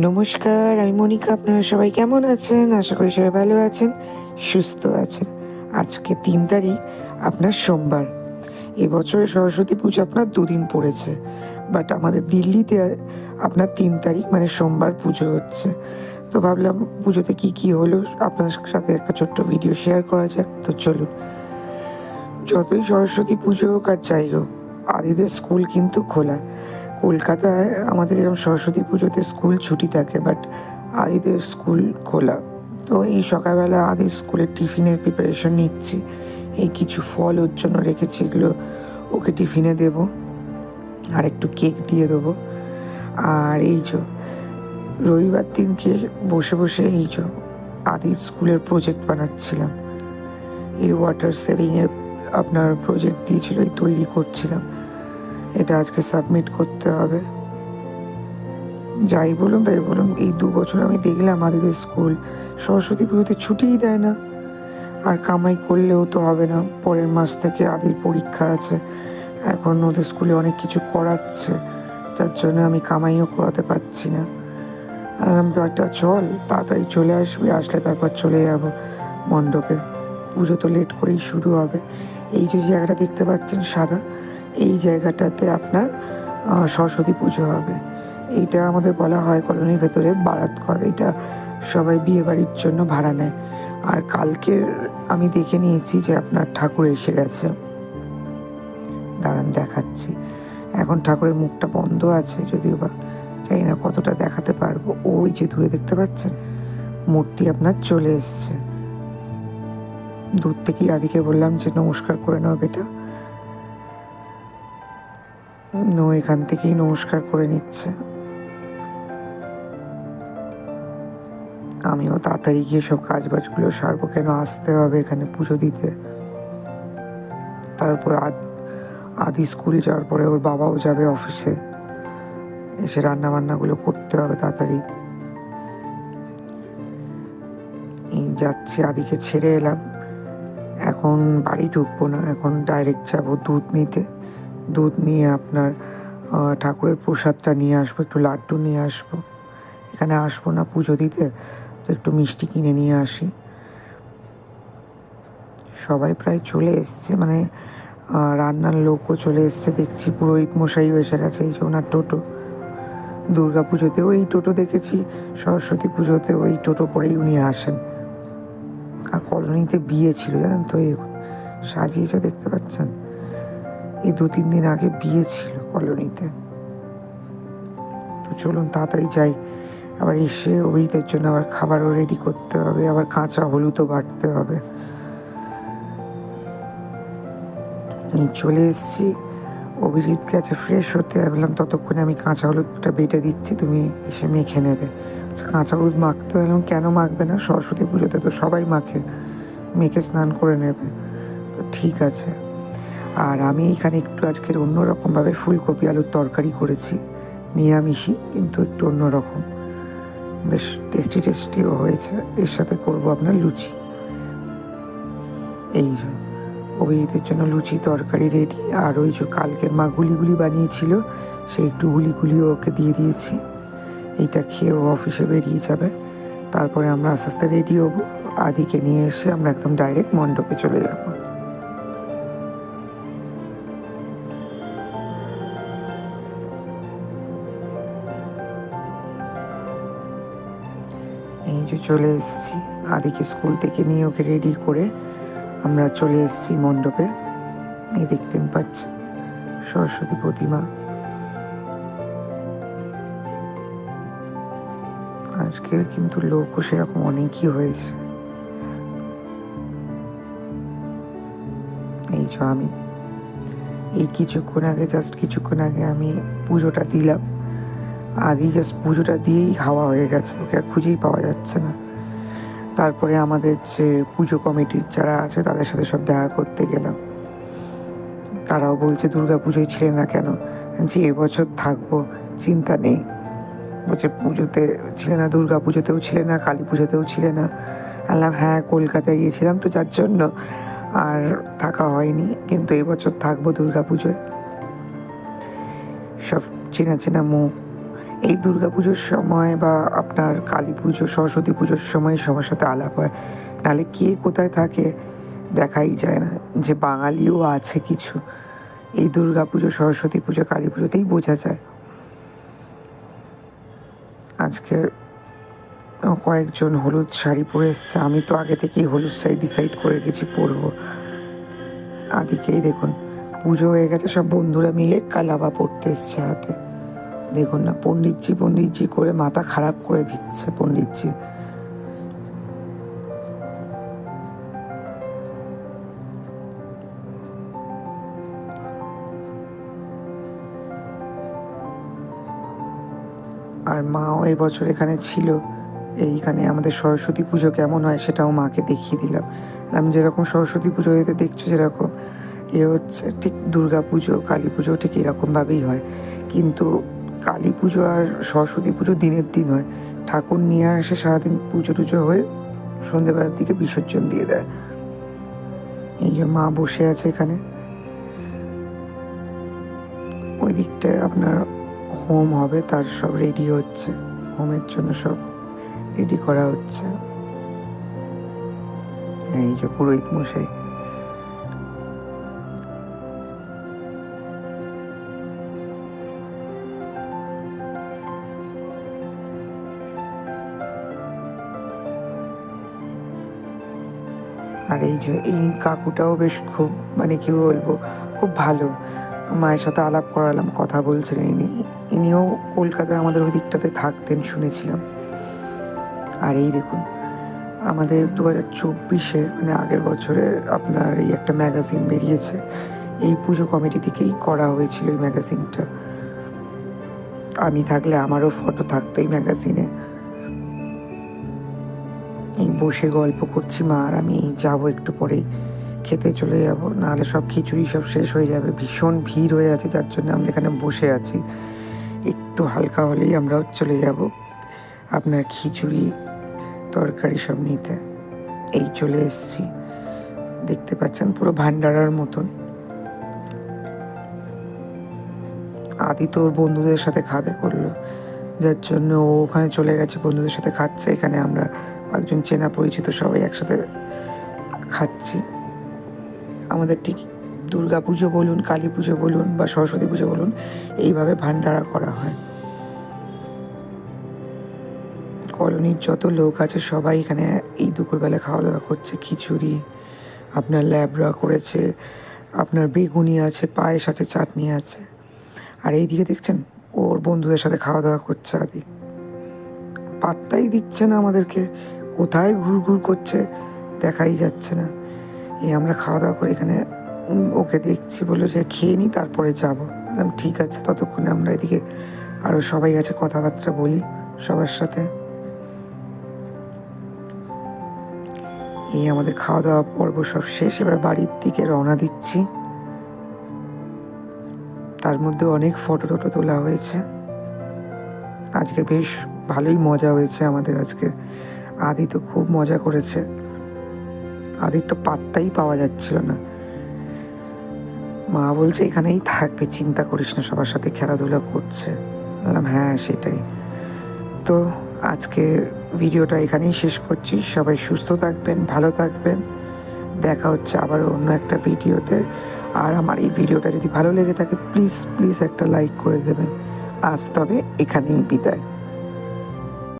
নমস্কার, আমি মনিকা। আপনারা সবাই কেমন আছেন? আশা করি সবাই ভালো আছেন, সুস্থ আছেন। আজকে ৩ তারিখ, আপনার সোমবার। এবছরে সরস্বতী পুজো আপনার দুদিন পড়েছে, বাট আমাদের দিল্লিতে আপনার ৩ তারিখ মানে সোমবার পুজো হচ্ছে। তো ভাবলাম পুজোতে কি হলো আপনার সাথে একটা ছোট্ট ভিডিও শেয়ার করা যাক। তো চলুন। যতই সরস্বতী পুজো হোক আর যাই হোক, আদিদের স্কুল কিন্তু খোলা। কলকাতায় আমাদের এরকম সরস্বতী পুজোতে স্কুল ছুটি থাকে, বাট আদিদের স্কুল খোলা। তো এই সকালবেলা আদির স্কুলের টিফিনের প্রিপারেশন নিচ্ছি। এই কিছু ফল ওর জন্য রেখেছি, এগুলো ওকে টিফিনে দেবো, আর একটু কেক দিয়ে দেবো। আর এই যে রবিবার দিনকে বসে বসে এই যে আদির স্কুলের প্রজেক্ট বানাচ্ছিলাম। এই ওয়াটার সেভিংয়ের আপনার প্রজেক্ট দিয়েছিল, এই তৈরি করছিলাম। এটা আজকে সাবমিট করতে হবে। যাই বলুন তাই বলুন, এই 2 বছর আমি দেখলাম আদিদের স্কুল সরস্বতী পুজোতে ছুটিই দেয় না। আর কামাই করলেও তো হবে না, পরের মাস থেকে আদির পরীক্ষা আছে। এখন ওদের স্কুলে অনেক কিছু করাচ্ছে, যার জন্য আমি কামাইও করাতে পারছি না। আর আমি একটা চল তাড়াতাড়ি চলে আসবি, আসলে তারপর চলে যাব মণ্ডপে। পুজো তো লেট করেই শুরু হবে। এই যে জায়গাটা দেখতে পাচ্ছেন সাদা, এই জায়গাটাতে আপনার সরস্বতী পুজো হবে। এইটা আমাদের বলা হয় কলোনির ভেতরে বারাত ঘর। এটা সবাই বিয়ে বাড়ির জন্য ভাড়া নেয়। আর কালকের আমি দেখে নিয়েছি যে আপনার ঠাকুর এসে গেছে। দাঁড়ান দেখাচ্ছি। এখন ঠাকুরের মুখটা বন্ধ আছে, যদিও বা জানি না কতটা দেখাতে পারবো। ওই যে দূরে দেখতে পাচ্ছেন মূর্তি আপনার চলে এসছে। দূর থেকেই আদিকে বললাম যে নমস্কার করে নাও বেটা। এখান থেকেই নমস্কার করে নিচ্ছে। আমিও তাড়াতাড়ি গিয়ে সব কাজবাজগুলো সারবো, কেন আসতে হবে এখানে পুজো দিতে। তারপর আদি স্কুল যাওয়ার পরে ওর বাবাও যাবে অফিসে, এসে রান্না বান্নাগুলো করতে হবে তাড়াতাড়ি। যাচ্ছি, আদিকে ছেড়ে এলাম। এখন বাড়ি ঢুকবো না, এখন ডাইরেক্ট যাবো দুধ নিতে। দুধ নিয়ে আপনার ঠাকুরের প্রসাদটা নিয়ে আসবো, একটু লাড্ডু নিয়ে আসবো। এখানে আসবো না পুজো দিতে, তো একটু মিষ্টি কিনে নিয়ে আসি। সবাই প্রায় চলে এসছে, মানে রান্নার লোকও চলে এসছে দেখছি। পুরোহিত মশাইও এসে গেছে, এই যে ওনার টোটো। দুর্গা পুজোতেও এই টোটো দেখেছি, সরস্বতী পুজোতেও এই টোটো করেই উনি আসেন। আর কলোনিতে বিয়ে ছিল জানেন তো, এখন সাজিয়েছে দেখতে পাচ্ছেন। এই 2-3 দিন আগে বিয়ে ছিল কলোনিতে। তো চলুন তাড়াতাড়ি যাই। আবার এসে অভিজিতের জন্য আবার খাবারও রেডি করতে হবে, আবার কাঁচা হলুদও বাটতে হবে। চলে এসেছি, অভিজিৎকে আছে ফ্রেশ হতে। বললাম ততক্ষণে আমি কাঁচা হলুদটা বেটে দিচ্ছি, তুমি এসে মেখে নেবে। কাঁচা হলুদ মাখতে হলাম, কেন মাখবে না, সরস্বতী পুজোতে তো সবাই মাখে, মেখে স্নান করে নেবে। তো ঠিক আছে। আর আমি এখানে একটু আজকের অন্যরকমভাবে ফুলকপি আলুর তরকারি করেছি, নিরামিষই কিন্তু একটু অন্যরকম, বেশ টেস্টিও হয়েছে। এর সাথে করবো আপনার লুচি। এই যে অভিজিতের জন্য লুচি তরকারি রেডি। আর ওই যে কালকের মা গুলি বানিয়েছিল, সেই একটু গুলিও ওকে দিয়ে দিয়েছি। এইটা খেয়ে ও অফিসে বেরিয়ে যাবে। তারপরে আমরা আস্তে আস্তে রেডি হবো, আদিকে নিয়ে এসে আমরা একদম ডাইরেক্ট মণ্ডপে চলে যাব। এই যে চলে এসেছি, আদিকে স্কুল থেকে নিয়ে ওকে রেডি করে আমরা চলে এসেছি মণ্ডপে। এই দেখতেন পাচ্ছেন সরস্বতী প্রতিমা। আজকে কিন্তু লোকও সেরকম অনেকই হয়েছে। এই যে আমি এই কিছুক্ষণ আগে আমি পুজোটা দিলাম। আদি জাস্ট পুজোটা দিয়েই হাওয়া হয়ে গেছে, ওকে আর খুঁজেই পাওয়া যাচ্ছে না। তারপরে আমাদের যে পুজো কমিটির যারা আছে তাদের সাথে সব দেখা করতে গেলাম। তারাও বলছে দুর্গা পুজোয় ছিলেন না কেন, যে এবছর থাকবো, চিন্তা নেই। বলছে পুজোতে ছিলে না, দুর্গা পুজোতেও ছিলে না, কালী পুজোতেও ছিলে না। বললাম হ্যাঁ, কলকাতায় গিয়েছিলাম তো যার জন্য আর থাকা হয়নি, কিন্তু এবছর থাকবো দুর্গা পুজোয়। সব চেনা চেনা মুখ, এই দুর্গাপুজোর সময় বা আপনার কালী পুজো, সরস্বতী পুজোর সময় সবার সাথে আলাপ হয়, নাহলে কে কোথায় থাকে দেখাই যায় না। যে বাঙালিও আছে কিছু, এই দুর্গাপুজো, সরস্বতী পুজো, কালী পুজোতেই বোঝা যায়। আজকে কয়েকজন হলুদ শাড়ি পরে এসছে, আমি তো আগে থেকেই হলুদ শাড়ি ডিসাইড করে গেছি পরবো। আদিকেই দেখুন পুজো হয়ে গেছে, সব বন্ধুরা মিলে কালাবা পড়তে এসছে হাতে। দেখুন না, পণ্ডিতজি করে মাথা খারাপ করে দিচ্ছে পণ্ডিতজি। আর মাও এবছর এখানে ছিল, এইখানে আমাদের সরস্বতী পুজো কেমন হয় সেটাও মাকে দেখিয়ে দিলাম। আমি যেরকম সরস্বতী পুজো এতে দেখছো যেরকম এ হচ্ছে, ঠিক দুর্গা পুজো, কালী পুজো ঠিক এরকমভাবেই হয়। কিন্তু কালী পুজো আর সরস্বতী পুজো দিনের দিন হয়, ঠাকুর নিয়ে আসে, সারাদিন পুজো টুজো হয়ে সন্ধেবেলার দিকে বিসর্জন দিয়ে দেয়। এই যে মা বসে আছে এখানে, ওই দিকটায় আপনার হোম হবে, তার সব রেডি হচ্ছে, হোমের জন্য সব রেডি করা হচ্ছে। এই যে পুরোহিত মশাই, আর এই যে এই কাকুটাও বেশ খুব, মানে কি বলবো, খুব ভালো। মায়ের সাথে আলাপ করালাম, কথা বলছেন। ইনিও কলকাতায় আমাদের ওই দিকটাতে থাকতেন শুনেছিলাম। আর এই দেখুন আমাদের 2024-এ মানে আগের বছরের আপনার এই একটা ম্যাগাজিন বেরিয়েছে, এই পুজো কমিটি থেকেই করা হয়েছিল এই ম্যাগাজিনটা। আমি থাকলে আমারও ফটো থাকতো এই ম্যাগাজিনে। এই বসে গল্প করছি মা আর আমি, যাবো একটু পরেই খেতে চলে যাব, নাহলে সব খিচুড়ি সব শেষ হয়ে যাবে। ভীষণ ভিড় হয়ে আছে, যার জন্য আমরা এখানে বসে আছি। একটু হালকা হলেই আমরাও চলে যাব আপনার খিচুড়ি তরকারি সব নিতে। এই চলে এসছি, দেখতে পাচ্ছেন পুরো ভান্ডারার মতন। আদি তো ওর বন্ধুদের সাথে খাবে বললো, যার জন্য ও ওখানে চলে গেছে, বন্ধুদের সাথে খাচ্ছে। এখানে আমরা কয়েকজন চেনা পরিচিত সবাই একসাথে খাচ্ছি। আমাদের ঠিক দুর্গা পুজো বলুন, কালী পুজো বলুন বা সরস্বতী পুজো বলুন, এইভাবে ভান্ডারা করা হয়। কলোনির যত লোক আছে সবাই এখানে এই দুপুরবেলা খাওয়া দাওয়া করছে। খিচুড়ি, আপনার ল্যাবড়া করেছে, আপনার বেগুনি আছে, পায়েস আছে, চাটনি আছে। আর এইদিকে দেখছেন ওর বন্ধুদের সাথে খাওয়া দাওয়া করছে আদি, পাত্তাই দিচ্ছে না আমাদেরকে, কোথায় ঘুরঘুর করছে দেখাই যাচ্ছে না। এই আমরা খাওয়া দাওয়া করে এখানে ওকে দেখছি, বললো যে খেয়ে নিই তারপরে যাবো। বললাম ঠিক আছে, ততক্ষণে আমরা এদিকে আরও সবাই আছে কথাবার্তা বলি সবার সাথে। এই আমাদের খাওয়া দাওয়া পর্ব সব শেষ, এবার বাড়ির দিকে রওনা দিচ্ছি। তার মধ্যে অনেক ফটো টটো তোলা হয়েছে। আজকে বেশ ভালোই মজা হয়েছে আমাদের আজকে। আদি তো খুব মজা করেছে, আদির তো পাত্তাই পাওয়া যাচ্ছিল না। মা বলছে এখানেই থাকবে, চিন্তা করিস না, সবার সাথে খেলাধুলা করছে। বললাম হ্যাঁ সেটাই। তো আজকে ভিডিওটা এখানেই শেষ করছি। সবাই সুস্থ থাকবেন, ভালো থাকবেন, দেখা হচ্ছে আবার অন্য একটা ভিডিওতে। আর আমার এই ভিডিওটা যদি ভালো লেগে থাকে প্লিজ একটা লাইক করে দেবেন। আজ তবে এখানেই বিদায়।